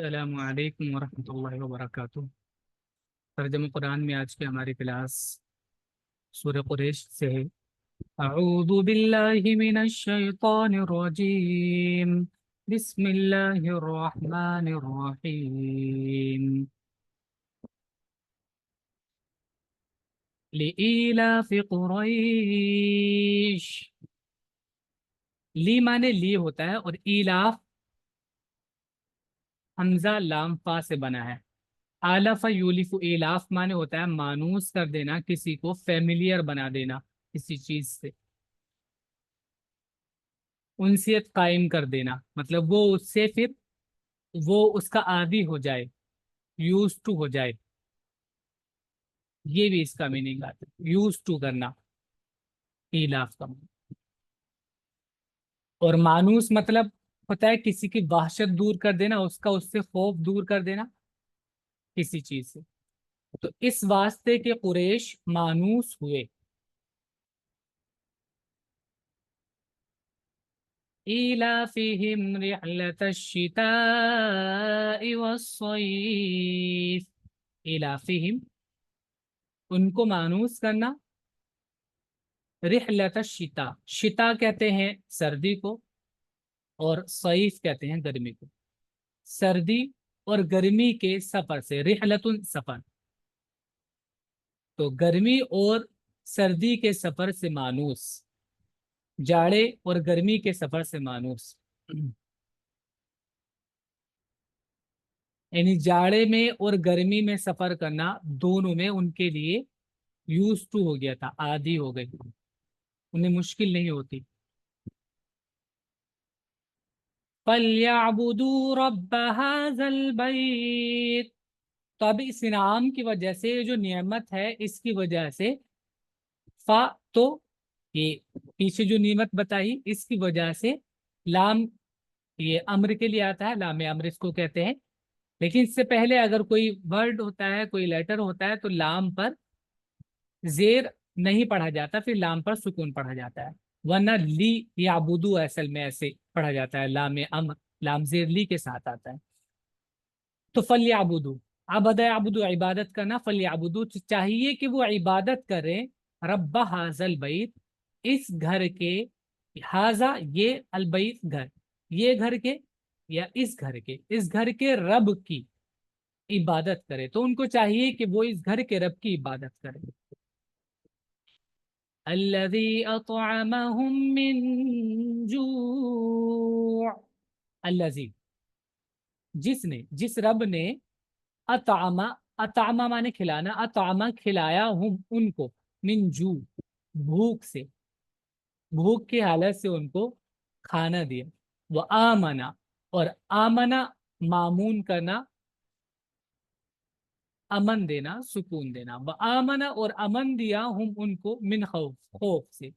السلام علیکم ورحمۃ اللہ وبرکاتہ۔ ترجمہ قرآن میں آج کی ہماری کلاس سورہ قریش سے ہے۔ اعوذ باللہ من الشیطان الرجیم، بسم اللہ الرحمن الرحیم۔ لإیلاف قریش، لی مانے لی ہوتا ہے اور ایلاف حمزہ لام فا سے بنا ہے۔ آلف یولیف ایلاف مانے ہوتا ہے مانوس کر دینا، کسی کو فیملیئر بنا دینا کسی چیز سے، انسیت قائم کر دینا، مطلب وہ اس سے پھر وہ اس کا عادی ہو جائے، یوز ٹو ہو جائے، یہ بھی اس کا میننگ آتا ہے، یوز ٹو کرنا ایلاف کا۔ اور مانوس مطلب ہوتا ہے کسی کی وحشت دور کر دینا، اس کا اس سے خوف دور کر دینا کسی چیز سے۔ تو اس واسطے کے قریش مانوس ہوئے۔ ایلافہم رحلۃ الشتاء والصیف، ایلافہم ان کو مانوس کرنا، رحلۃ الشتاء، شتاء کہتے ہیں سردی کو اور صیف کہتے ہیں گرمی کو، سردی اور گرمی کے سفر سے، رحلۃ سفر، تو گرمی اور سردی کے سفر سے مانوس، جاڑے اور گرمی کے سفر سے مانوس، یعنی جاڑے میں اور گرمی میں سفر کرنا دونوں میں ان کے لیے یوز ٹو ہو گیا تھا، عادی ہو گئی، انہیں مشکل نہیں ہوتی۔ فَلْيَعْبُدُوا رَبَّ هَذَا الْبَيْتِ، تو اب اس انعام کی وجہ سے، جو نعمت ہے اس کی وجہ سے، فا تو یہ پیچھے جو نعمت بتائی اس کی وجہ سے، لام یہ امر کے لیے آتا ہے، لام امر اس کو کہتے ہیں، لیکن اس سے پہلے اگر کوئی ورڈ ہوتا ہے، کوئی لیٹر ہوتا ہے، تو لام پر زیر نہیں پڑھا جاتا، پھر لام پر سکون پڑھا جاتا ہے، ورنہ لی یعبدو اصل میں ایسے پڑھا جاتا ہے، لام امر لام زیر لی کے ساتھ آتا ہے۔ تو فلیعبدو، عبد یعبدو عبادت کرنا، فلیعبدو چاہیے کہ وہ عبادت کریں، رب ھذا البیت اس گھر کے، ھذا یہ، البیت گھر، یہ گھر کے یا اس گھر کے رب کی عبادت کرے، تو ان کو چاہیے کہ وہ اس گھر کے رب کی عبادت کرے۔ الذی اطعمہم من جوع، الذی جس رب نے، اطعمہ، اطعمہ مانے کھلانا، اطعمہ کھلایا، ہم ان کو، من جو بھوک سے، بھوک کی حالت سے ان کو کھانا دیا، وہ آمنا اور آمنا معمون کرنا، امن دینا، سکون دینا، وہ آمنا اور امن دیا، ہم ان کو، من خوف خوف سے،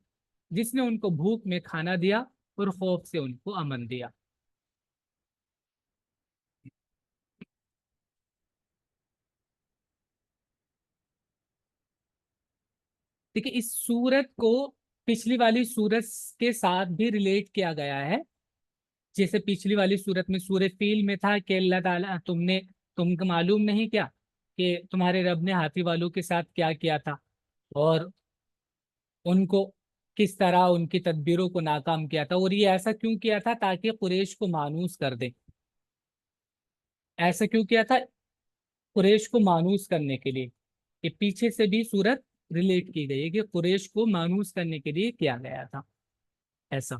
جس نے ان کو بھوک میں کھانا دیا اور خوف سے ان کو امن دیا۔ دیکھیں اس سورت کو پچھلی والی سورت کے ساتھ بھی ریلیٹ کیا گیا ہے، جیسے پچھلی والی سورت میں سورہ فیل میں تھا کہ اللہ تعالیٰ تم کو معلوم نہیں کیا کہ تمہارے رب نے ہاتھی والوں کے ساتھ کیا کیا تھا، اور ان کو کس طرح ان کی تدبیروں کو ناکام کیا تھا، اور یہ ایسا کیوں کیا تھا؟ تاکہ قریش کو مانوس کر دے۔ ایسا کیوں کیا تھا؟ قریش کو مانوس کرنے کے لیے۔ یہ پیچھے سے بھی صورت ریلیٹ کی گئی ہے کہ قریش کو مانوس کرنے کے لیے کیا گیا تھا ایسا۔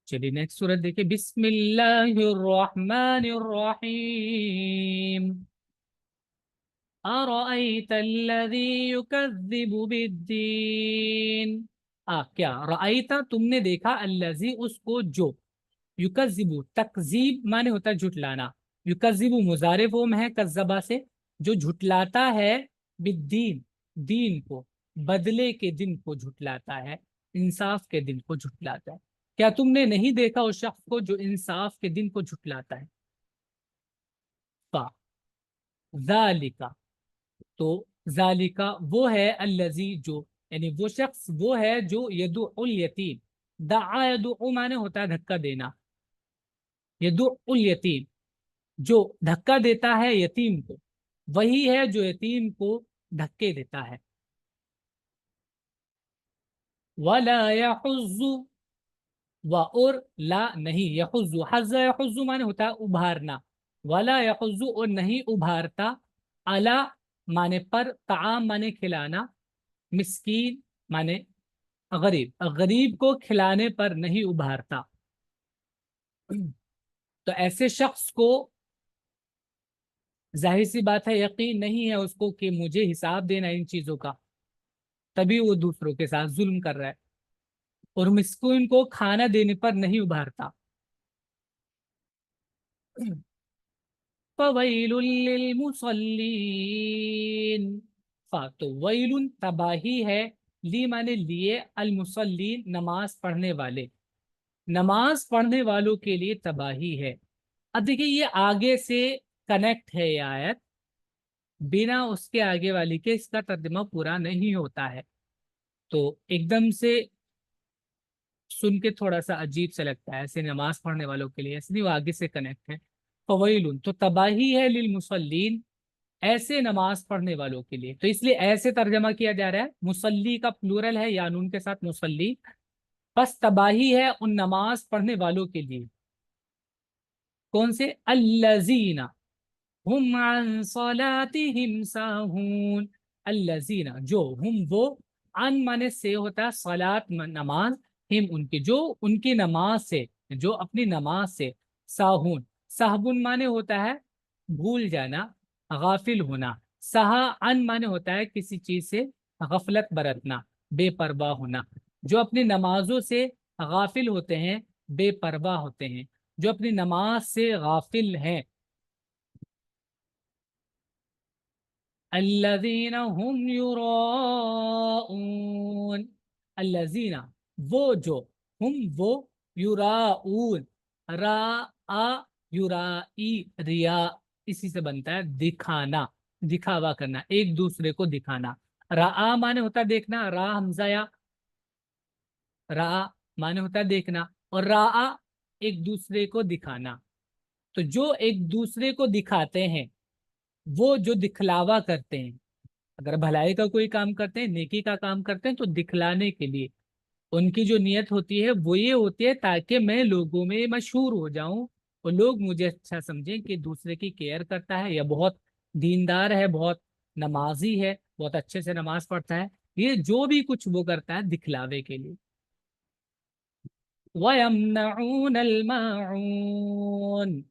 چلیے نیکسٹ صورت دیکھیں، بسم اللہ الرحمن الرحیم۔ ارأیت الذی یکذب بالدین، کیا رأیتا تم نے دیکھا، الذی اس کو، جو، یکذب تکذیب مانے ہوتا ہے جھٹلانا، یکذب مضارع فعل ہے کذبہ سے، جو جھٹلاتا ہے، بالدین دین کو، بدلے کے دن کو جھٹلاتا ہے، انصاف کے دن کو جھٹلاتا ہے۔ کیا تم نے نہیں دیکھا اس شخص کو جو انصاف کے دن کو جھٹلاتا ہے؟ ذالکا، تو ذالکا وہ ہے، الذی جو، یعنی وہ شخص وہ ہے جو، یدعو الیتیم दआ यदुउ माने होता है धक्का देना, यदुउल यतीम, जो धक्का देता है यतीम को, वही है जो यतीम को धक्के देता है। वला यहुज्जु, व और ला नहीं, यहुज्जु, हज़्ज़ा यहुज्जु माने होता है उभारना, वला यहुज्जु और नहीं उभारता, अला माने पर, ताम माने खिलाना, मिस्कीन माने गरीब, गरीब को खिलाने पर नहीं उभारता। तो ऐसे शख्स को जाहिर सी बात है यकीन नहीं है उसको कि मुझे हिसाब देना इन चीजों का, तभी वो दूसरों के साथ जुल्म कर रहा है, और मिस्कीन को खाना देने पर नहीं उभारता। फवैलुल लिलमुसल्लीन, तो वैलुन तबाही है, ली माने लिए, अल मुसल्लीन नमाज पढ़ने वाले, नमाज पढ़ने वालों के लिए तबाही है। अब देखिए ये आगे से कनेक्ट है ये आयत, बिना उसके आगे वाली के इसका तर्जुमा पूरा नहीं होता है, तो एकदम से सुन के थोड़ा सा अजीब सा लगता है, ऐसे नमाज पढ़ने वालों के लिए, ऐसे नहीं, वो आगे से कनेक्ट है। फवैलुन तो तबाही है, लिल मुसल्लीन ऐसे नमाज पढ़ने वालों के लिए, तो इसलिए ऐसे तर्जमा किया जा रहा है, मुसल्ली का प्लूरल है यानून के साथ मुसल्ली, बस तबाही है उन नमाज पढ़ने वालों के लिए। कौन से? अल्लजीना हुम अन सलातिहिम साहून, अल्लजीना जो, हुम वो, अन माने से होता है, सलात नमाज, हिम उनके, जो उनकी नमाज से, जो अपनी नमाज से, साहून, साहबुन माने होता है भूल जाना, गाफिल होना, सहा अन माने होता है किसी चीज से गफलत बरतना, बेपरवाह होना, जो अपनी नमाजों से गाफिल होते हैं, बेपरवाह होते हैं, जो अपनी नमाज से गाफिल हैं। अल्लज़ीना हुम युराऊन, अल्लज़ीना वो जो, हुम वो, युराऊन, रा आ युराई, रिया इसी से बनता है दिखाना, दिखावा करना, एक दूसरे को दिखाना। रा माने होता है देखना, रा हमजाया, रा माने होता है देखना, और रा एक दूसरे को दिखाना, तो जो एक दूसरे को दिखाते हैं, वो जो दिखलावा करते हैं, अगर भलाई का कोई काम करते हैं, नेकी का काम करते हैं, तो दिखलाने के लिए उनकी जो नियत होती है वो ये होती है ताकि मैं लोगों में मशहूर हो जाऊं और लोग मुझे अच्छा समझें कि दूसरे की केयर करता है, या बहुत दीनदार है, बहुत नमाजी है, बहुत अच्छे से नमाज पढ़ता है, ये जो भी कुछ वो करता है दिखलावे के लिए। वयमनऊनल माऊन,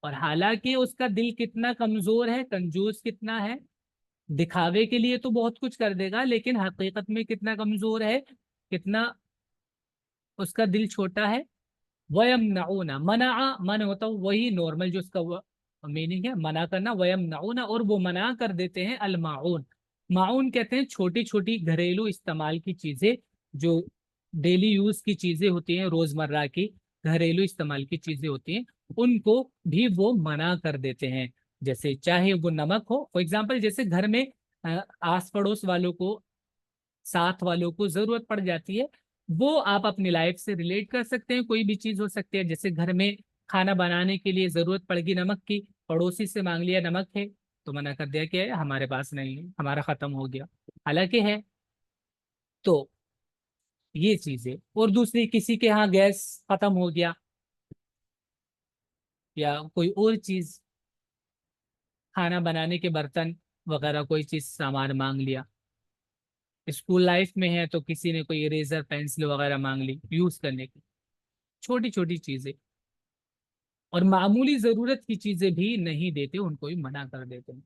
और हालांकि उसका दिल कितना कमजोर है, कंजूस कितना है, दिखावे के लिए तो बहुत कुछ कर देगा, लेकिन हकीकत में कितना कमजोर है, कितना उसका दिल छोटा है। वयमनऊना, मना मन होता है वही नॉर्मल जो उसका मीनिंग है, मना करना, वयमनऊना और वो मना कर देते हैं, अलमाउन, माउन कहते हैं छोटी छोटी घरेलू इस्तेमाल की चीजें, जो डेली यूज की चीजें होती हैं, रोजमर्रा की घरेलू इस्तेमाल की चीजें होती हैं, उनको भी वो मना कर देते हैं। जैसे चाहे वो नमक हो, फॉर एग्जाम्पल जैसे घर में आस पड़ोस वालों को, साथ वालों को जरूरत पड़ जाती है, वो आप अपनी लाइफ से रिलेट कर सकते हैं, कोई भी चीज हो सकती है, जैसे घर में खाना बनाने के लिए जरूरत पड़ेगी नमक की, पड़ोसी से मांग लिया नमक है, तो मना कर दिया कि हमारे पास नहीं है, हमारा खत्म हो गया, हालांकि है। तो ये चीजें, और दूसरी किसी के यहाँ गैस खत्म हो गया, या कोई और चीज, खाना बनाने के बर्तन वगैरह कोई चीज सामान मांग लिया, स्कूल लाइफ में है तो किसी ने कोई इरेजर पेंसिल वगैरह मांग ली यूज करने की, छोटी छोटी चीजें, और मामूली जरूरत की चीजें भी नहीं देते, उनको भी मना कर देते हैं।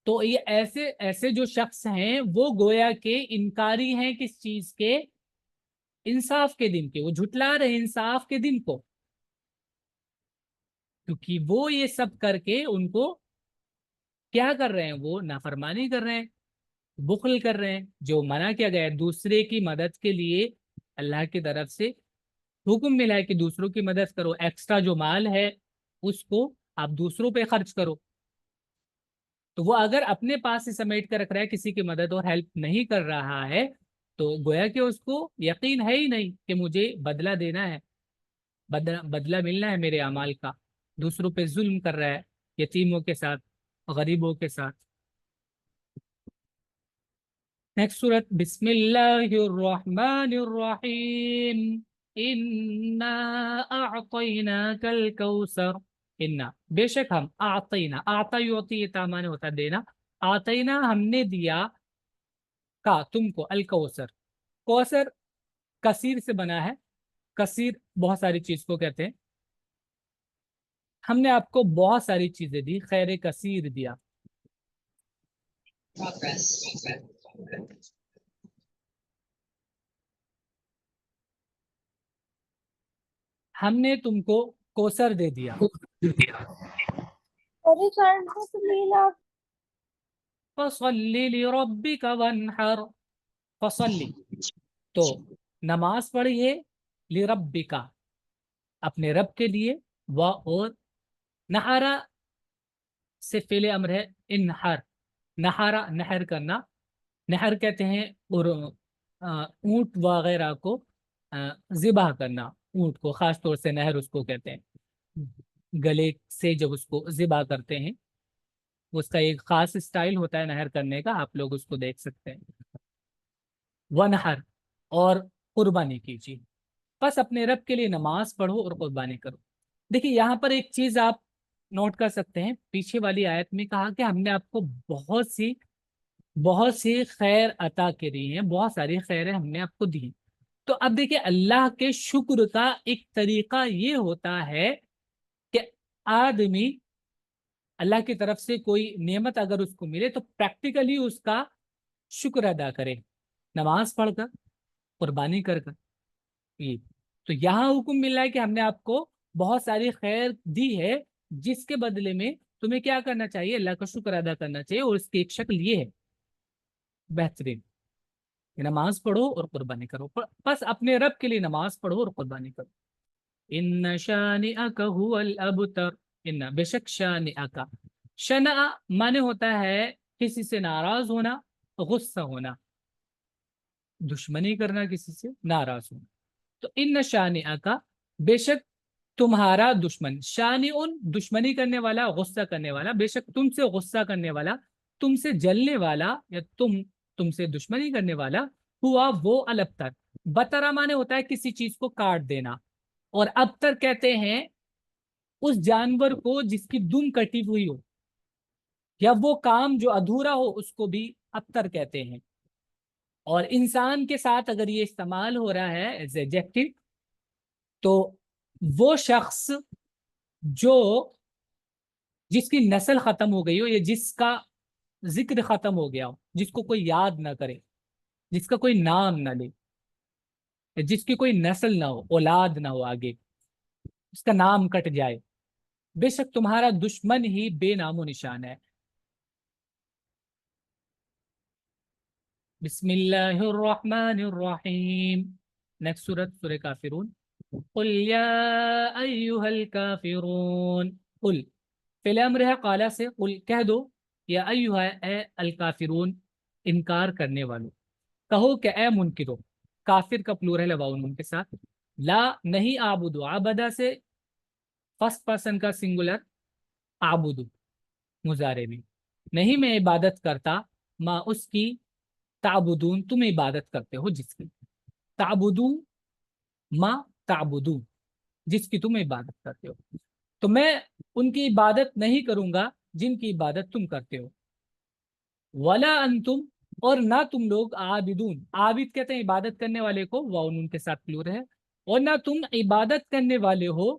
तो ये ऐसे ऐसे जो शख्स हैं वो गोया के इनकारी हैं किस चीज के? इंसाफ के दिन के, वो झुटला रहे इंसाफ के दिन को, क्योंकि वो ये सब करके उनको क्या कर रहे हैं, वो नाफरमानी कर रहे हैं, बुखल कर रहे हैं, जो मना किया गया है दूसरे की मदद के लिए, अल्लाह की तरफ से हुक्म मिला है कि दूसरों की मदद करो, एक्स्ट्रा जो माल है उसको आप दूसरों पे खर्च करो, तो वो अगर अपने पास ही समेट कर रख रहा है, किसी की मदद और हेल्प नहीं कर रहा है, تو گویا کہ اس کو یقین ہے ہی نہیں کہ مجھے بدلہ دینا ہے، بدلہ ملنا ہے میرے اعمال کا، دوسروں پہ ظلم کر رہا ہے، یتیموں کے ساتھ، غریبوں کے ساتھ۔ نیکسٹ سورت، بسم اللہ الرحمن الرحیم، انا اعطیناک الکوثر، انا بے شک ہم، اعطینا، اعطا یعطی، یہ معنی ہوتا ہے دینا، اعطینا ہم نے دیا، کا تم کو، الکوثر، کوثر کثیر سے بنا ہے، کثیر بہت ساری چیز کو کہتے ہیں، ہم نے آپ کو بہت ساری چیزیں دی، خیر کثیر دیا۔ ہم نے تم کو کوثر دے دیا۔ فصلی لربک وانحر، فصلی تو نماز پڑھیے، لربک اپنے رب کے لیے، و اور نحرا سے فعل امر ہے، انحر، نحرا نحر کرنا، نحر کہتے ہیں اور اونٹ وغیرہ کو ذبح کرنا، اونٹ کو خاص طور سے نہر اس کو کہتے ہیں، گلے سے جب اس کو ذبح کرتے ہیں، اس کا ایک خاص اسٹائل ہوتا ہے نہر کرنے کا، آپ لوگ اس کو دیکھ سکتے ہیں۔ ونحر اور قربانی کیجیے، بس اپنے رب کے لیے نماز پڑھو اور قربانی کرو۔ دیکھیے یہاں پر ایک چیز آپ نوٹ کر سکتے ہیں، پیچھے والی آیت میں کہا کہ ہم نے آپ کو بہت سی خیر عطا کری ہیں، بہت ساری خیریں ہم نے آپ کو دی ہیں۔ تو اب دیکھیے اللہ کے شکر کا ایک طریقہ یہ ہوتا ہے کہ آدمی اللہ کی طرف سے کوئی نعمت اگر اس کو ملے تو پریکٹیکلی اس کا شکر ادا کرے، نماز پڑھ کر، قربانی کر کر۔ یہ تو یہاں حکم مل رہا ہے کہ ہم نے آپ کو بہت ساری خیر دی ہے، جس کے بدلے میں تمہیں کیا کرنا چاہیے، اللہ کا شکر ادا کرنا چاہیے، اور اس کی ایک شکل یہ ہے بہترین، نماز پڑھو اور قربانی کرو، بس اپنے رب کے لیے نماز پڑھو اور قربانی کرو۔ ان شانئک هو الابتر، ان بے شک شانئک، شنع معنی ہوتا ہے کسی سے ناراض ہونا، غصہ ہونا، دشمنی کرنا، کسی سے ناراض ہونا۔ تو ان شانئک بے شک تمہارا دشمن، شانئن دشمنی کرنے والا، غصہ کرنے والا، بے شک تم سے غصہ کرنے والا، تم سے جلنے والا، یا تم سے دشمنی کرنے والا، ہوا وہ الابتر، بترا معنی ہوتا ہے کسی چیز کو کاٹ دینا، اور ابتر کہتے ہیں اس جانور کو جس کی دم کٹی ہوئی ہو، یا وہ کام جو ادھورا ہو اس کو بھی ابتر کہتے ہیں۔ اور انسان کے ساتھ اگر یہ استعمال ہو رہا ہے ایز ایڈجیکٹو، تو وہ شخص جس کی نسل ختم ہو گئی ہو، یا جس کا ذکر ختم ہو گیا ہو، جس کو کوئی یاد نہ کرے، جس کا کوئی نام نہ لے، جس کی کوئی نسل نہ ہو، اولاد نہ ہو آگے، اس کا نام کٹ جائے، بے شک تمہارا دشمن ہی بے نام و نشان ہے۔ بسم اللہ الرحمن الرحیم، نیکسٹ سورت، سورہ کافرون، قل یا ایہا الکافرون، قل فعل امر ہے قالا سے، قل کہہ دو، یا ایہا اے الکافرون انکار کرنے والوں، کہو کہ اے منکرو، کافر کا پلورل ہے واؤ نون کے ساتھ، لا نہیں، آبدو عبدہ سے فرسٹ پرسن کا سنگولر، آبدو مضارع میں، نہیں میں عبادت کرتا، ما اس کی، تعبدون تم عبادت کرتے ہو جس کی، تعبدون ما تعبدون جس کی تم عبادت کرتے ہو، تو میں ان کی عبادت نہیں کروں گا جن کی عبادت تم کرتے ہو، ولا انتم اور نہ تم لوگ، عابدون، عابد کہتے ہیں عبادت کرنے والے کو، واو نون کے ساتھ پلور ہے، اور نہ تم عبادت کرنے والے ہو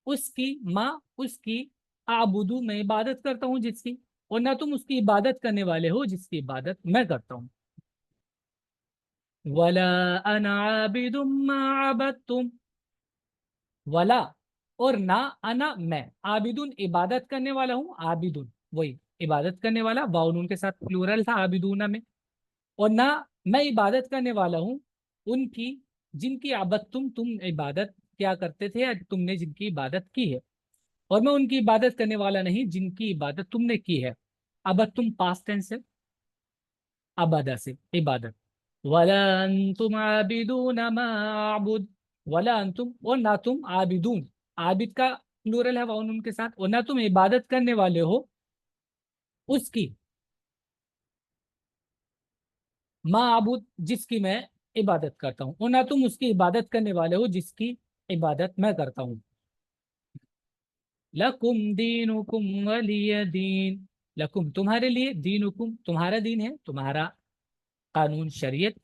اس کی، ماں اس کی، اعبدو میں عبادت کرتا ہوں جس کی، اور نہ تم اس کی عبادت کرنے والے ہو جس کی عبادت میں کرتا ہوں، ولا انا عابد ما عبدتم، ولا اور نہ، انا میں، عابدون عبادت کرنے والا ہوں، عابدون وہی عبادت کرنے والا، واو نون کے ساتھ پلورل تھا عابدون میں، اور نہ میں عبادت کرنے والا ہوں ان کی جن کی تم عبادت کیا کرتے تھے، یا تم نے جن کی عبادت کی ہے، اور میں ان کی عبادت کرنے والا نہیں جن کی عبادت تم نے کی ہے۔ عبد تم پاسٹ ٹینس ہے، عبادہ سے عبادت، वला अंतुम आबिदून मा अअबुद, वला अंतुम और ना तुम, आबिदून आबिद का प्लूरल है वाउन उनके साथ, और ना तुम इबादत करने वाले हो उसकी, माबूद जिसकी मैं इबादत करता हूँ, और ना तुम उसकी इबादत करने वाले हो जिसकी इबादत मैं करता हूँ। लकुम दीनुकुम वलिय दीन, लकुम तुम्हारे लिए, दीनुकुम तुम्हारा दीन है, तुम्हारा कानून शरीयत,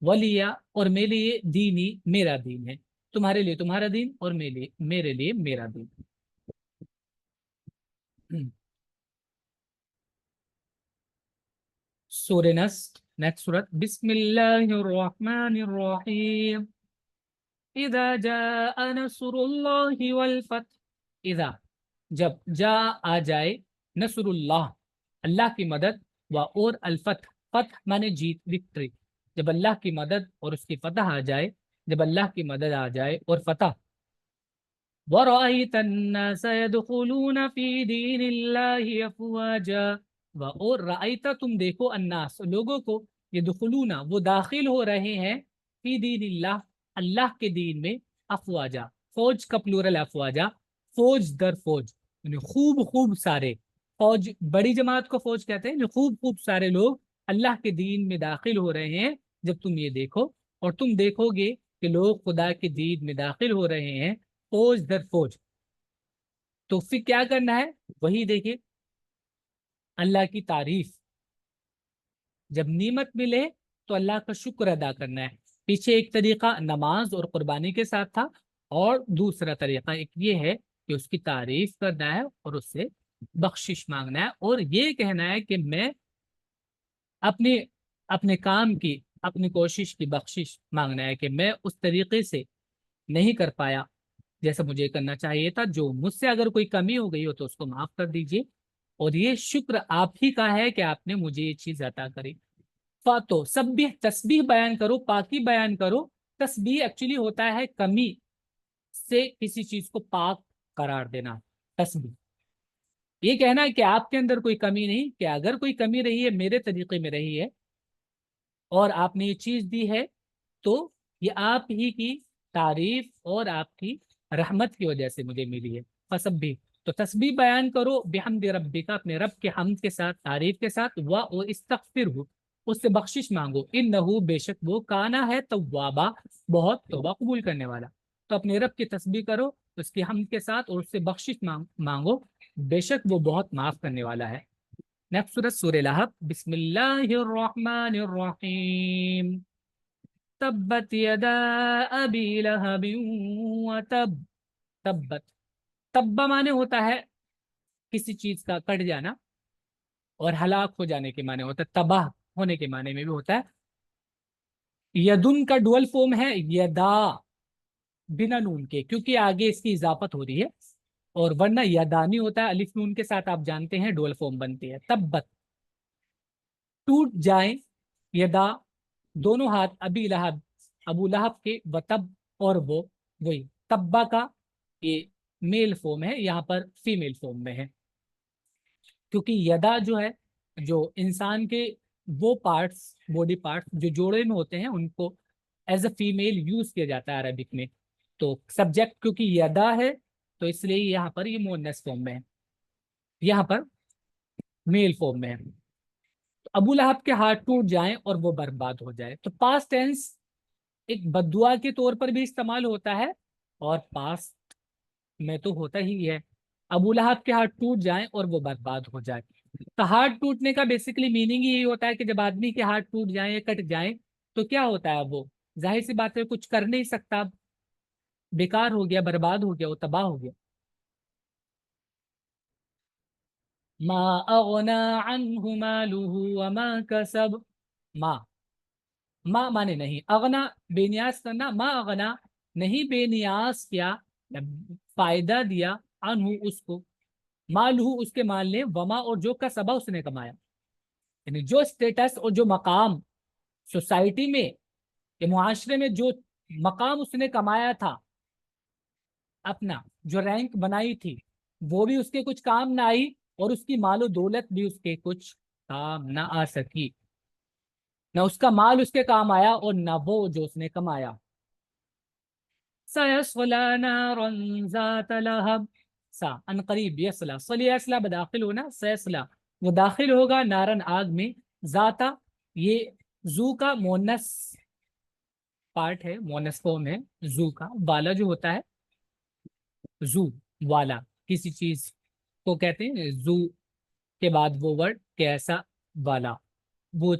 वलिया और मेरे लिए, दीनी मेरा दीन है। तुम्हारे लिए तुम्हारा दीन और मेरे लिए मेरा दीन। सूरह नस्र, नेक्स्ट सूरत, बिस्मिल्लाहिर रहमानिर रहीम। इदा जा नसरुल्लाहि वल फतह, इदा जब, जा आ जाए, नसरुल्लाह अल्लाह की मदद, व और अल्फत, फतह माने जीत, विक्ट्री, जब अल्लाह की मदद और उसकी फतह आ जाए, जब अल्लाह की मदद आ जाए और फतह, वरअयत अन्नास यदखुलून फी दीनिल्लाहि अफवाजा, व और रायता तुम देखो, अन्नास लोगों को, यदखुलूना वो दाखिल हो रहे हैं, फी दीनिल्लाह अल्लाह के दीन में, अफवाजा फौज का प्लूरल अफवाजा, फौज दर फौज, यानी खूब खूब सारे, फौज बड़ी जमात को फौज कहते हैं, जो खूब खूब सारे लोग अल्लाह के दीन में दाखिल हो रहे हैं, जब तुम ये देखो, और तुम देखोगे कि लोग खुदा के दीन में दाखिल हो रहे हैं फौज दर फौज, तो फिर क्या करना है, वही देखिए, अल्लाह की तारीफ, जब नीमत मिले तो अल्लाह का शुक्र अदा करना है। पीछे एक तरीका नमाज और कुर्बानी के साथ था, और दूसरा तरीका एक ये है कि उसकी तारीफ करना है और उससे बख्शिश मांगना है, और ये कहना है कि मैं अपने अपने काम की, अपनी कोशिश की बख्शिश मांगना है, कि मैं उस तरीके से नहीं कर पाया जैसा मुझे करना चाहिए था, जो मुझसे अगर कोई कमी हो गई हो तो उसको माफ कर दीजिए, और ये शुक्र आप ही का है कि आपने मुझे ये चीज अता करी। फातो सब्बीह, तस्बीह बयान करो, पाकी बयान करो। तस्बीह एक्चुअली होता है कमी से किसी चीज को पाक करार देना, तस्बीह ये कहना है कि आपके अंदर कोई कमी नहीं, कि अगर कोई कमी रही है मेरे तरीके में रही है और आपने ये चीज दी है, तो ये आप ही की तारीफ और आपकी रहमत की वजह से मुझे मिली है। फसब्बी तो तस्बीह बयान करो, बिहम्दि रब्बिका अपने रब के हमद के साथ, तारीफ के साथ, व इस्तगफिरहु उससे बख्शिश मांगो, इन्नहु बेशक वो, काना है तव्वाबा बहुत तौबा कबूल करने वाला। तो अपने रब की तस्बीह करो उसकी हमद के साथ और उससे बख्शिश मांगो, बेशक वो बहुत माफ करने वाला है। नेक्स्ट सूरत सूरह लहब, बिस्मिल्लाहिर रहमानिर रहीम। तब्बत यदा अबी लहबिन व तब, तब्बत, तब्बा माने होता है किसी चीज का कट जाना, और हलाक हो जाने के माने होता है, तबाह होने के माने में भी होता है। यदुन का डुअल फॉर्म है यदा, बिना नून के, क्योंकि आगे इसकी इजाफत हो रही है, और वरना यदानी होता है अलिफ नून के साथ, आप जानते हैं डुअल फॉर्म बनती है। तब्बत टूट जाए, यदा दोनों हाथ, अबी लहब अबू लहब के, व तब और वो, वही तब्बा का ये मेल फॉर्म है, यहाँ पर फीमेल फॉर्म में है, क्योंकि यदा जो है, जो इंसान के वो पार्ट्स, बॉडी पार्ट्स जो जोड़े में होते हैं, उनको एज अ फीमेल यूज किया जाता है अरबिक में। तो सब्जेक्ट क्योंकि यदा है, तो इसलिए यहाँ पर ये मुअन्नस फॉर्म में है, यहाँ पर मेल फॉर्म में है। तो अबू लहब के हाथ टूट जाएं और वो बर्बाद हो जाए, तो पास्ट टेंस एक बद्दुआ के तौर पर भी इस्तेमाल होता है, और पास्ट में तो होता ही है। अबू लहब के हाथ टूट जाएं और वो बर्बाद हो जाए, तो हाथ टूटने का बेसिकली मीनिंग ही यही होता है कि जब आदमी के हाथ टूट जाएं या कट जाएं, तो क्या होता है, वो जाहिर सी बात है कुछ कर नहीं सकता, बेकार हो गया, बर्बाद हो गया, वो तबाह हो गया। मा अगना अन्हु मालुहु वमा कसब, मा, मा माने नहीं, अगना बेनियाज करना, मा अगना नहीं बेनियाज किया, फायदा दिया, अनहु उसको, मालहू उसके माल ने, वमा और जो का सबा उसने कमाया, यानी जो स्टेटस और जो मकाम सोसाइटी में या मुआशरे में जो मकाम उसने कमाया था, अपना जो रैंक बनाई थी, वो भी उसके कुछ काम ना आई, और उसकी मालो दौलत भी उसके कुछ काम ना आ सकी। نہ اس کا مال اس کے کام آیا اور نہ وہ جو اس نے کمایا. سیصلی نارا ذات لہب. سا ان قریب یصلا صلی یصلا بداخل ہونا سیصلا وہ داخل ہوگا نارن آگ میں ذاتا یہ زو کا مونس پارٹ ہے مونس فارم ہے زو کا والا جو ہوتا ہے زو والا کسی چیز کو کہتے ہیں زو کے بعد وہ ورڈ کیسا والا وہ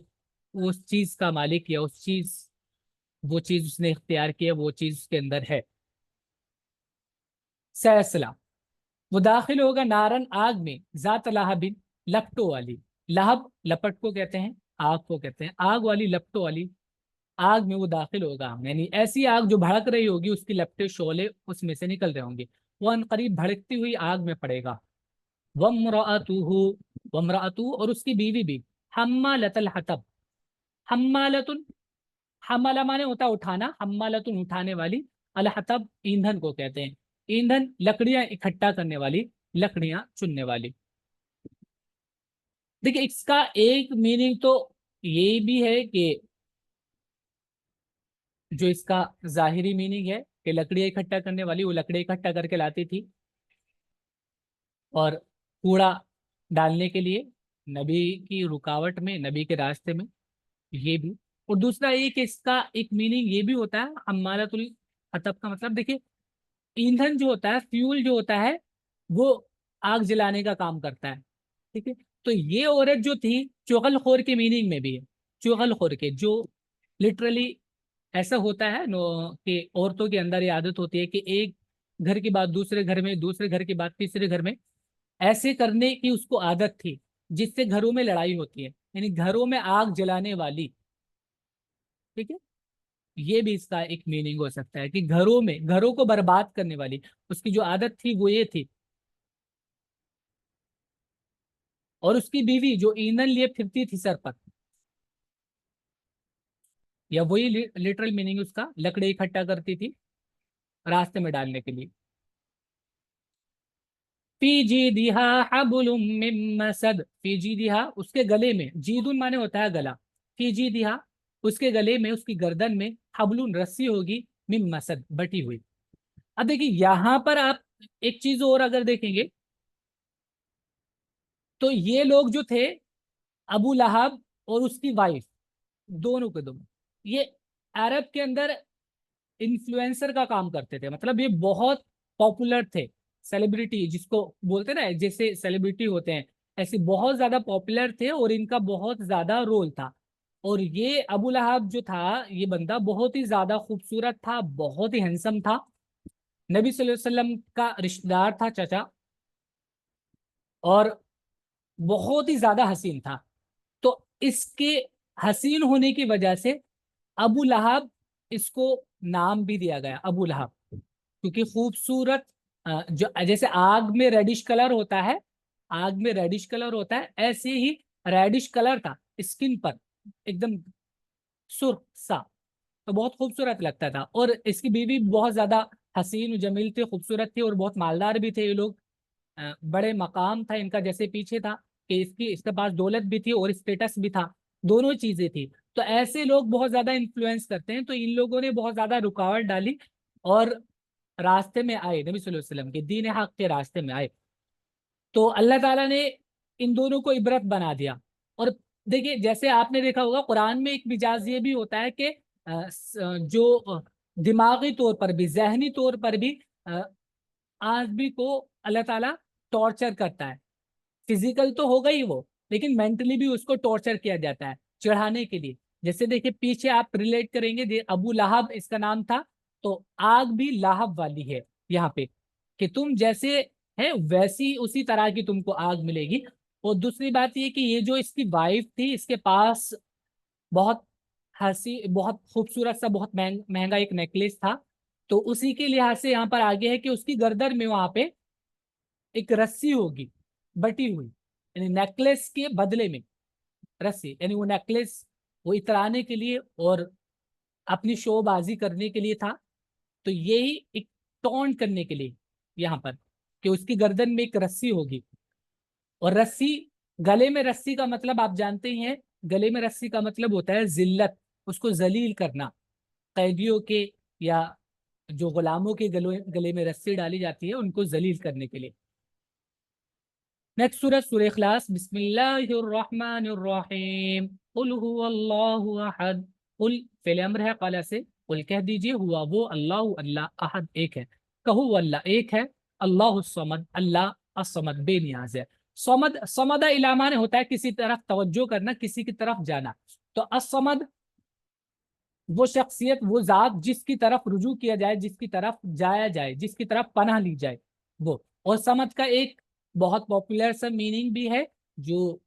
اس چیز کا مالک یا اس چیز وہ چیز اس نے اختیار کیا وہ چیز اس کے اندر ہے. سیصلا وہ داخل ہوگا نارن آگ میں ذات لہب لپٹوں والی. لہب لپٹ کو کہتے ہیں آگ کو کہتے ہیں آگ والی لپٹوں والی آگ میں وہ داخل ہوگا یعنی ایسی آگ جو بھڑک رہی ہوگی اس کی لپٹیں شعلے اس میں سے نکل رہے ہوں گے وہ ان قریب بھڑکتی ہوئی آگ میں پڑے گا. وامرأتہ اور اس کی بیوی بھی حمالۃ الحطب. حمالۃ حمالہ مانے ہوتا اٹھانا حمالۃ اٹھانے والی الحطب ایندھن کو کہتے ہیں ایندھن لکڑیاں اکٹھا کرنے والی لکڑیاں چننے والی. دیکھیں اس کا ایک میننگ تو یہ بھی ہے کہ جو اس کا ظاہری میننگ ہے کہ لکڑیاں اکٹھا کرنے والی وہ لکڑی اکٹھا کر کے لاتی تھی اور کوڑا ڈالنے کے لیے نبی کی رکاوٹ میں نبی کے راستے میں یہ بھی. اور دوسرا یہ کہ اس کا ایک میننگ یہ بھی ہوتا ہے حمالۃ الحطب کا مطلب دیکھیں ایندھن جو ہوتا ہے فیول جو ہوتا ہے وہ آگ جلانے کا کام کرتا ہے. ٹھیک ہے تو یہ عورت جو تھی چغل خور کے میننگ میں بھی ہے چغل خور کے جو لٹرلی ایسا ہوتا ہے کہ عورتوں کے اندر یہ عادت ہوتی ہے کہ ایک گھر کے بعد دوسرے گھر میں دوسرے گھر کے بعد تیسرے گھر میں ایسے کرنے کی اس کو عادت تھی جس سے گھروں میں لڑائی ہوتی ہے یعنی گھروں میں آگ جلانے والی. ٹھیک ہے یہ بھی اس کا ایک میننگ ہو سکتا ہے کہ گھروں میں گھروں کو برباد کرنے والی اس کی جو عادت تھی وہ یہ تھی. اور اس کی بیوی جو ایندھن لیے پھرتی تھی سر پر یا وہی لٹرل میننگ اس کا لکڑی اکٹھا کرتی تھی راستے میں ڈالنے کے لیے. فی جیدہا حبل من مسد فی جیدہا اس کے گلے میں جیدن مانے ہوتا ہے گلا فی جیدہا اس کے گلے میں اس کی گردن میں حبل رسی ہوگی من مسد بٹی ہوئی. اب دیکھیں یہاں پر آپ ایک چیز اور اگر دیکھیں گے تو یہ لوگ جو تھے ابو لہب اور اس کی وائف دونوں کے دونوں یہ عرب کے اندر انفلوئنسر کا کام کرتے تھے مطلب یہ بہت پاپولر تھے سیلیبریٹی جس کو بولتے نا جیسے سیلیبریٹی ہوتے ہیں ایسے بہت زیادہ پاپولر تھے اور ان کا بہت زیادہ رول تھا. اور یہ ابو لہب جو تھا یہ بندہ بہت ہی زیادہ خوبصورت تھا بہت ہی ہینسم تھا نبی صلی اللہ علیہ وسلم کا رشتہ دار تھا چچا اور بہت ہی زیادہ حسین تھا. تو اس کے حسین ہونے کی وجہ سے ابو لہب اس کو نام بھی دیا گیا ابو لہب کیونکہ خوبصورت جو جیسے آگ میں ریڈش کلر ہوتا ہے آگ میں ریڈش کلر ہوتا ہے ایسے ہی ریڈش کلر تھا اسکن پر ایک دم سرخ سا تو بہت خوبصورت لگتا تھا. اور اس کی بیوی بہت زیادہ حسین و جمیل تھی خوبصورت تھی اور بہت مالدار بھی تھے یہ لوگ بڑے مقام تھا ان کا جیسے پیچھے تھا کہ اس کے پاس دولت بھی تھی اور اسٹیٹس بھی تھا دونوں چیزیں تھی. تو ایسے لوگ بہت زیادہ انفلوئنس کرتے ہیں تو ان لوگوں نے بہت زیادہ رکاوٹ ڈالی اور راستے میں آئے نبی صلی اللہ علیہ وسلم کے دین حق کے راستے میں آئے تو اللہ تعالیٰ نے ان دونوں کو عبرت بنا دیا. اور دیکھیے جیسے آپ نے دیکھا ہوگا قرآن میں ایک مجاز یہ بھی ہوتا ہے کہ جو دماغی طور پر بھی ذہنی طور پر بھی آدمی کو اللہ تعالیٰ ٹارچر کرتا ہے. فزیکل تو ہوگا ہی وہ لیکن مینٹلی بھی اس کو ٹارچر کیا جاتا ہے چڑھانے کے لیے. جیسے دیکھیں پیچھے آپ ریلیٹ کریں گے ابو لہب اس کا نام تھا تو آگ بھی لہب والی ہے یہاں پہ کہ تم جیسے ہے ویسی اسی طرح کی تم کو آگ ملے گی. اور دوسری بات یہ کہ یہ جو اس کی وائف تھی اس کے پاس بہت بہت خوبصورت سا بہت مہنگا ایک نیکلیس تھا تو اسی کے لحاظ سے یہاں پر آگے ہے کہ اس کی گردن میں وہاں پہ ایک رسی ہوگی بٹی ہوئی یعنی نیکلیس کے بدلے میں رسی یعنی وہ نیکلیس وہ اترانے کے لیے اور اپنی شو بازی کرنے کے لیے تھا. تو یہی ایک ٹونٹ کرنے کے لیے یہاں پر کہ اس کی گردن میں ایک رسی ہوگی اور رسی گلے میں رسی کا مطلب آپ جانتے ہی ہیں गले में रस्सी का मतलब होता है जिल्लत, उसको जलील करना। कैदियों के या जो गुलामों के गले में रस्सी डाली जाती है उनको जलील करने के लिए। नेक्स्ट सूरह सूरह इखलास, बिस्मिल्लाहिर्रहमानिर्रहीम, कुल हुवल्लाहु अहद। कुल फेल अम्र है, काला से कुल कह दीजिए, हुआ वो, अल्लाह अल्लाह, अहद एक है, कहू अल्लाह एक है, अल्लाह समद अल्लाह असमद बेनियाज है। समद, समदा इलामा ने होता है किसी तरफ तवज्जो करना, किसी की तरफ जाना। तो असमद वो शख्सियत, वो जात जिसकी तरफ रुजू किया जाए, जिसकी तरफ जाया जाए, जिसकी तरफ पनाह ली जाए, वो। और समद का एक बहुत पॉपुलर सा मीनिंग भी है जो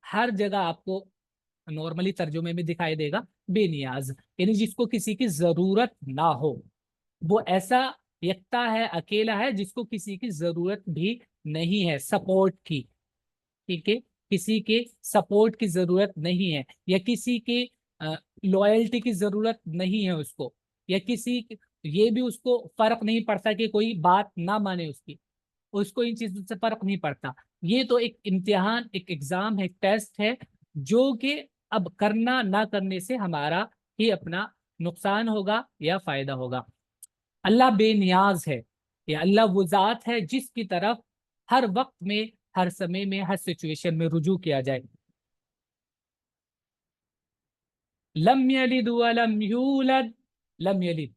हर जगह आपको नॉर्मली तर्जुमे में दिखाई देगा, बेनियाज, यानी जिसको किसी की जरूरत ना हो। वो ऐसा यकता है, अकेला है, जिसको किसी की जरूरत भी नहीं है सपोर्ट की। ठीक है, किसी के सपोर्ट की जरूरत नहीं है, या किसी के लॉयल्टी की जरूरत नहीं है उसको, या ये भी उसको फर्क नहीं पड़ता कि कोई बात ना माने उसकी, उसको इन चीजों से फर्क नहीं पड़ता। ये तो एक इम्तिहान, एक एग्जाम है, एक टेस्ट है, जो कि अब करना ना करने से हमारा ही अपना नुकसान होगा या फायदा होगा। अल्लाह बेनियाज है, या अल्लाह वो जात है जिसकी तरफ हर वक्त में, हर समय में, हर सिचुएशन में रुजू किया जाए। लम यलिद वलम यूलद, लम यलिद,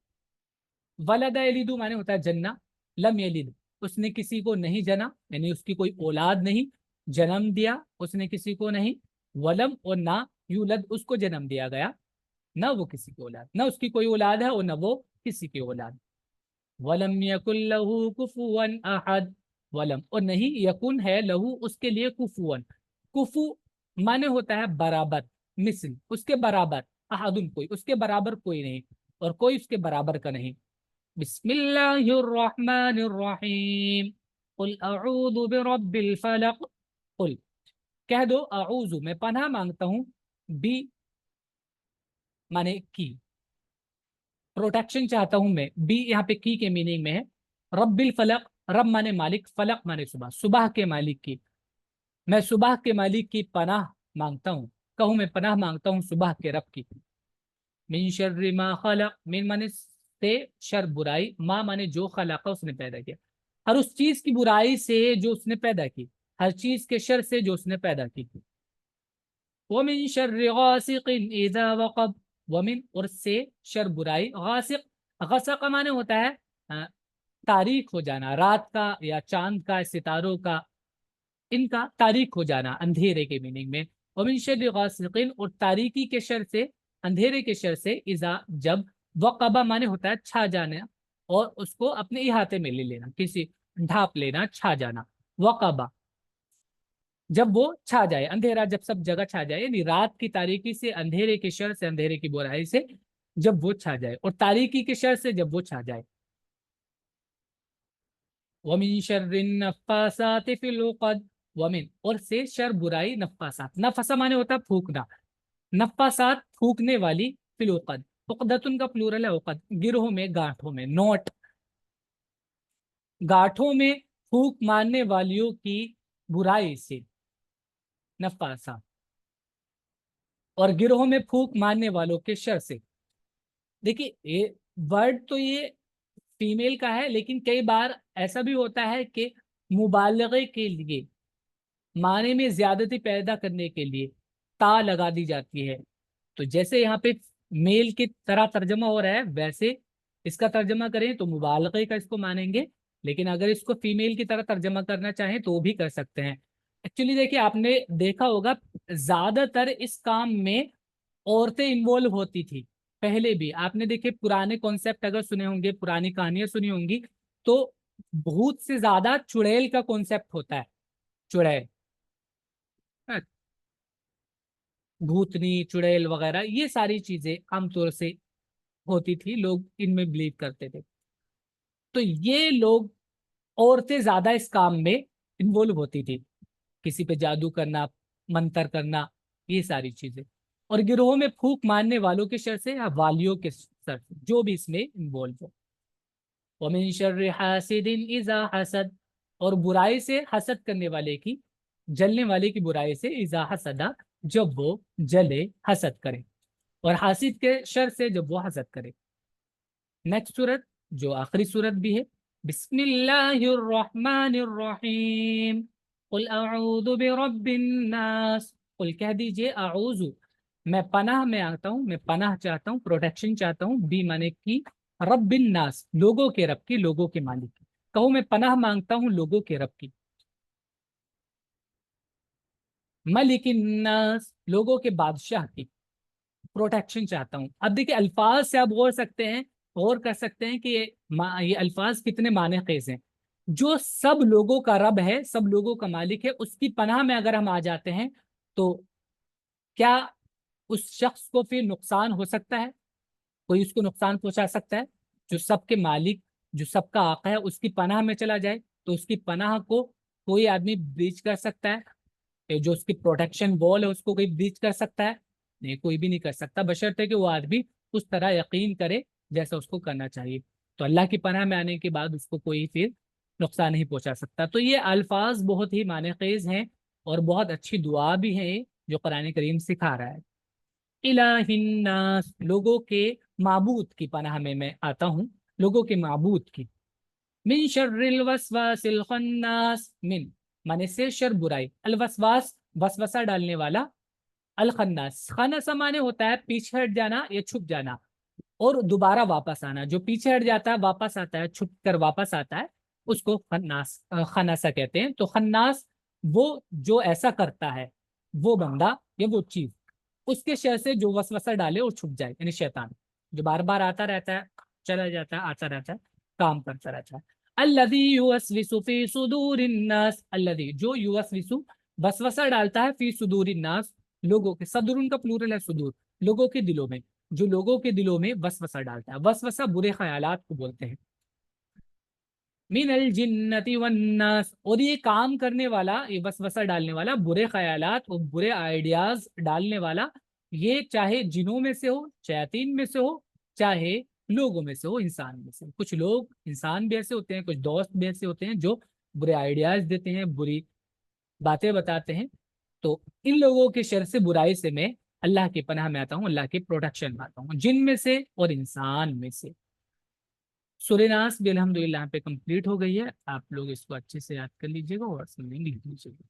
वलद यलिदु माने होता है जन्ना, लम यलिद उसने किसी को नहीं जना, यानी उसकी कोई औलाद नहीं, जन्म दिया उसने किसी को नहीं, वलम और ना, यूलद उसको जन्म दिया गया, ना वो किसी की औलाद, ना उसकी कोई औलाद है और ना वो किसी की औलाद। वलम यकुल लहू कुफुवन अहद, वलम और नहीं, यकुन है लहू उसके लिए, कुफुवन, कुफु माने होता है बराबर, मिसल उसके बराबर, अहदुन कोई उसके बराबर कोई नहीं, और कोई उसके बराबर का नहीं। बिस्मिल्लाहिर्रहमानिर्रहीम, कुल अऊज़ु बिरब्बिल फलक। कुल कह दो, अऊज़ु मैं पनाह मांगता हूँ, बी माने की, प्रोटेक्शन चाहता हूं मैं, बी यहाँ पे की के मीनिंग में है, रब्बिल फलक, रब माने मालिक, फलक माने सुबह, सुबह के मालिक की, मैं सुबह के मालिक की पनाह मांगता हूँ, कहूँ मैं पनाह मांगता हूँ सुबह के रब की। मिन शर्रि मा खलक, मिन माने से, शर बुराई, माँ माने जो, खलका उसने पैदा किया, हर उस चीज की बुराई से जो उसने पैदा की, हर चीज के शर से जो उसने पैदा की। वमिन शर्रि गासिकिन इज़ा वक़ब, वमिन और से, शर बुराई, गासिक, गसक माने होता है तारीख हो जाना, रात का या चांद का, सितारों का, इनका तारीख हो जाना, अंधेरे के मीनिंग में। वमिन शर्रि गासिकिन और तारीकी के शर से, अंधेरे के शर से, इज़ा जब, वक़बा माने होता है छा जाना, और उसको अपने इहाते में ले लेना, किसी ढाप लेना, छा जाना, वक़बा जब वो छा जाए, अंधेरा जब सब जगह छा जाए, यानी रात की तारीकी से, अंधेरे के शर से, अंधेरे की बुराई से जब वो छा जाए, और तारीकी के शर से जब वो छा जाए। वमिन शर्रिन नफ्फासाति फिल उक़द, वमिन और से, शर बुराई, नफ्फासात, नफसा माने होता है फूकना, नफ्फासात फूकने वाली, फिल उक़द, उक़दतुन का प्लूरल है उक़द, गिरोह में, गांठों में, नोट, गांठों में फूक मारने वालियों की बुराई से, नफ्फासा, और गिरोह में फूक मारने वालों के शर से। देखिए ये वर्ड तो ये फीमेल का है, लेकिन कई बार ऐसा भी होता है कि मुबालगे के लिए, माने में ज्यादती पैदा करने के लिए ता लगा दी जाती है। तो जैसे यहाँ पे मेल की तरह तर्जमा हो रहा है, वैसे इसका तर्जमा करें तो मुबालगे का इसको मानेंगे, लेकिन अगर इसको फीमेल की तरह तर्जमा करना चाहें तो भी कर सकते हैं। एक्चुअली देखिए, आपने देखा होगा ज्यादातर इस काम में औरतें इन्वॉल्व होती थी। पहले भी आपने देखे पुराने कॉन्सेप्ट अगर सुने होंगे, पुरानी कहानियां सुनी होंगी, तो भूत से ज्यादा चुड़ैल का कॉन्सेप्ट होता है, चुड़ैल, हाँ, भूतनी, चुड़ैल वगैरह, ये सारी चीजें आमतौर से होती थी, लोग इनमें बिलीव करते थे। तो ये लोग, औरतें ज्यादा इस काम में इन्वॉल्व होती थी, किसी पे जादू करना, मंतर करना, ये सारी चीजें। और गिरोह में फूक मारने वालों के शर से या वालियों के शर से, जो भी इसमें इन्वॉल्व हो। वमिन शर्रि हासिदिन इज़ा हसद, और बुराई से, हसद करने वाले की, जलने वाले की बुराई से, इज़ा हसदा जब वो जले हसद करे, और हासिद के शर से जब वो हसद करे। नेक्स्ट सूरत जो आखिरी सूरत भी है, बिस्मिल्लाहिर्रहमानिर्रहीम, कुल अऊज़ु बिरब्बिन नास, कुल कह दीजिए अऊज़ु, मैं पनाह में आता हूँ, मैं पनाह चाहता हूँ, प्रोटेक्शन चाहता हूँ, बी माने की, रब्बिन नास, लोगों के रब की, लोगों के मालिक की। कहो मैं पनाह मांगता हूँ लोगों के रब की। मलिकिन नास, लोगों के बादशाह की प्रोटेक्शन चाहता हूँ। अब देखिए अल्फाज से आप गौर कर सकते हैं कि ये अल्फाज कितने माने खेज हैं। जो सब लोगों का रब है, सब लोगों का मालिक है, उसकी पनाह में अगर हम आ जाते हैं तो क्या उस शख्स को फिर नुकसान हो सकता है? कोई उसको नुकसान पहुंचा सकता है? जो सबके मालिक, जो सबका आका है, उसकी पनाह में चला जाए तो उसकी पनाह को कोई आदमी ब्रीच कर सकता है? ये जो उसकी प्रोटेक्शन वॉल है उसको कोई ब्रीच कर सकता है? नहीं, कोई भी नहीं कर सकता, बशर्ते कि वो आदमी उस तरह यकीन करे जैसा उसको करना चाहिए। तो अल्लाह की पनाह में आने के बाद उसको कोई फिर नुकसान नहीं पहुंचा सकता। तो ये अल्फाज बहुत ही माने खेज हैं और बहुत अच्छी दुआ भी है ये, जो कुरान करीम सिखा रहा है। इलाहिन्नास, लोगों के माबूद की पनाह में मैं आता हूँ, लोगों के माबूद की। मिन शर्रिल वसवासिल खन्नास, मिन माने से शर बुराई, अल वसवास वसवसा डालने वाला, अल खन्नास, खन्नासा माने होता है पीछे हट जाना या छुप जाना और दोबारा वापस आना। जो पीछे हट जाता है वापस आता है, छुप कर वापस आता है, उसको खन्नासा कहते हैं। तो खन्नास वो जो ऐसा करता है, वो बंदा या वो चीज, उसके शर से जो वसवसा डाले और छुप जाए, यानी शैतान जो बार बार आता रहता है, चला जाता है, आता रहता है, काम करता रहता है। अल्लज़ी युवस्विसु फी सुदूरिन नास, अल्लज़ी जो युवस्विसु वसवसा डालता है, फी सुदूरिन नास लोगों के, सदुरुन का प्लूरल है सुदूर, लोगों के दिलों में, जो लोगों के दिलों में वसवसा डालता है। वसवसा बुरे ख्यालात को बोलते हैं। मिनल जिन्नति वन्नास, और ये काम करने वाला, ये वसवसा डालने वाला, बुरे ख्यालात और बुरे आइडियाज डालने वाला, ये चाहे जिनों में से हो, शैतान में से हो, चाहे लोगों में से हो, इंसान में से। कुछ लोग इंसान भी ऐसे होते हैं, कुछ दोस्त भी ऐसे होते हैं जो बुरे आइडियाज देते हैं, बुरी बातें बताते हैं। तो इन लोगों के शर से, बुराई से मैं अल्लाह की पनाह में आता हूँ, अल्लाह की प्रोटेक्शन में आता हूँ, जिन में से और इंसान में से। सूरह नास भी अल्हम्दुलिल्लाह पे कंप्लीट हो गई है। आप लोग इसको अच्छे से याद कर लीजिएगा और समझेंगे, लिख लीजिएगा।